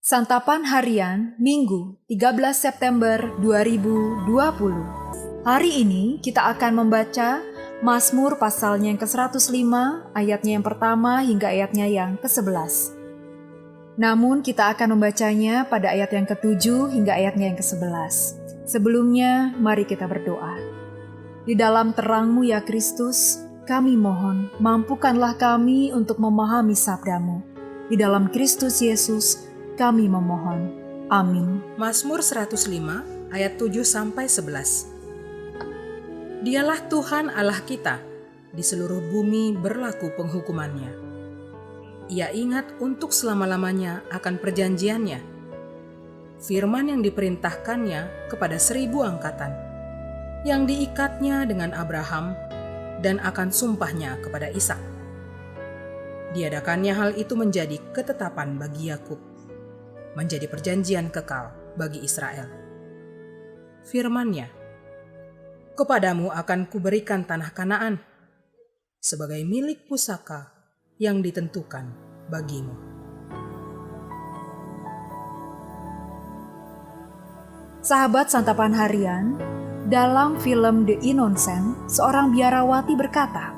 Santapan Harian Minggu 13 September 2020. Hari ini kita akan membaca Mazmur pasalnya yang ke-105, ayatnya yang pertama hingga ayatnya yang ke-11. Namun kita akan membacanya pada ayat yang ke-7 hingga ayatnya yang ke-11. Sebelumnya, mari kita berdoa. Di dalam terang-Mu ya Kristus, kami mohon, mampukanlah kami untuk memahami sabda-Mu. Di dalam Kristus Yesus, kami memohon. Amin. Mazmur 105 ayat 7-11. Dialah Tuhan Allah kita, di seluruh bumi berlaku penghukumannya. Ia ingat untuk selama-lamanya akan perjanjiannya, firman yang diperintahkannya kepada 1000 angkatan, yang diikatnya dengan Abraham dan akan sumpahnya kepada Ishak. Diadakannya hal itu menjadi ketetapan bagi Yakub, menjadi perjanjian kekal bagi Israel. Firman-Nya, kepadamu akan kuberikan tanah Kanaan sebagai milik pusaka yang ditentukan bagimu. Sahabat Santapan Harian, dalam film The Innocent, seorang biarawati berkata,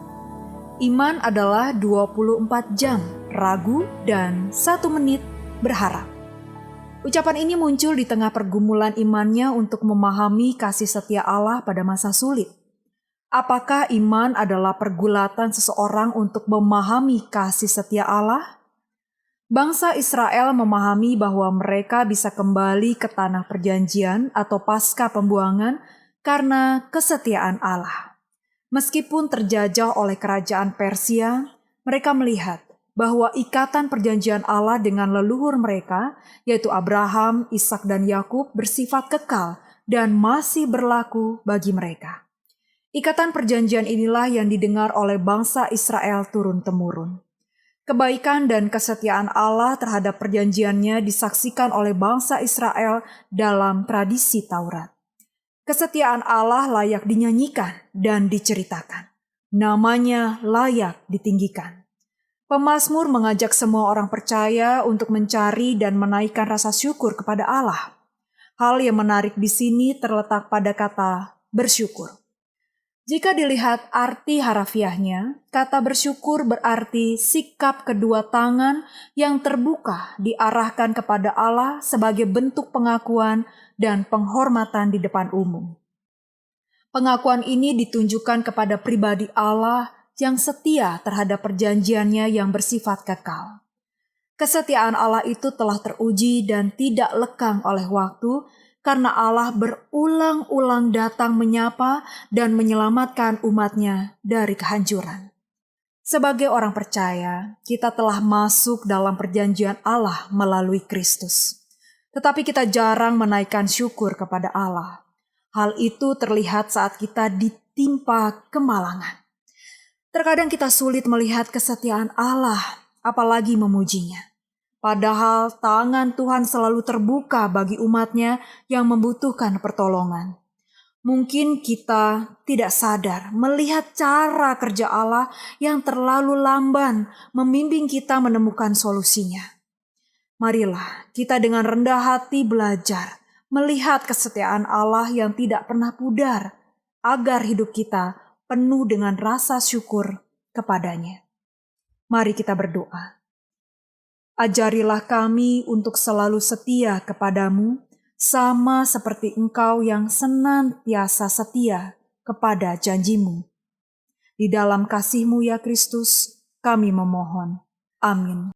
iman adalah 24 jam ragu dan 1 menit berharap. Ucapan ini muncul di tengah pergumulan imannya untuk memahami kasih setia Allah pada masa sulit. Apakah iman adalah pergulatan seseorang untuk memahami kasih setia Allah? Bangsa Israel memahami bahwa mereka bisa kembali ke tanah perjanjian atau pasca pembuangan karena kesetiaan Allah. Meskipun terjajah oleh kerajaan Persia, mereka melihat bahwa ikatan perjanjian Allah dengan leluhur mereka, yaitu Abraham, Ishak, dan Yakub, bersifat kekal dan masih berlaku bagi mereka. Ikatan perjanjian inilah yang didengar oleh bangsa Israel turun-temurun. Kebaikan dan kesetiaan Allah terhadap perjanjiannya disaksikan oleh bangsa Israel dalam tradisi Taurat. Kesetiaan Allah layak dinyanyikan dan diceritakan. Namanya layak ditinggikan. Pemazmur mengajak semua orang percaya untuk mencari dan menaikkan rasa syukur kepada Allah. Hal yang menarik di sini terletak pada kata bersyukur. Jika dilihat arti harafiahnya, kata bersyukur berarti sikap kedua tangan yang terbuka diarahkan kepada Allah sebagai bentuk pengakuan dan penghormatan di depan umum. Pengakuan ini ditunjukkan kepada pribadi Allah yang setia terhadap perjanjiannya yang bersifat kekal. Kesetiaan Allah itu telah teruji dan tidak lekang oleh waktu, karena Allah berulang-ulang datang menyapa dan menyelamatkan umatnya dari kehancuran. Sebagai orang percaya, kita telah masuk dalam perjanjian Allah melalui Kristus. Tetapi kita jarang menaikkan syukur kepada Allah. Hal itu terlihat saat kita ditimpa kemalangan. Terkadang kita sulit melihat kesetiaan Allah, apalagi memujinya. Padahal tangan Tuhan selalu terbuka bagi umatnya yang membutuhkan pertolongan. Mungkin kita tidak sadar melihat cara kerja Allah yang terlalu lamban membimbing kita menemukan solusinya. Marilah kita dengan rendah hati belajar melihat kesetiaan Allah yang tidak pernah pudar, agar hidup kita penuh dengan rasa syukur kepadanya. Mari kita berdoa. Ajarilah kami untuk selalu setia kepadamu, sama seperti Engkau yang senantiasa setia kepada janjimu. Di dalam kasih-Mu ya Kristus, kami memohon. Amin.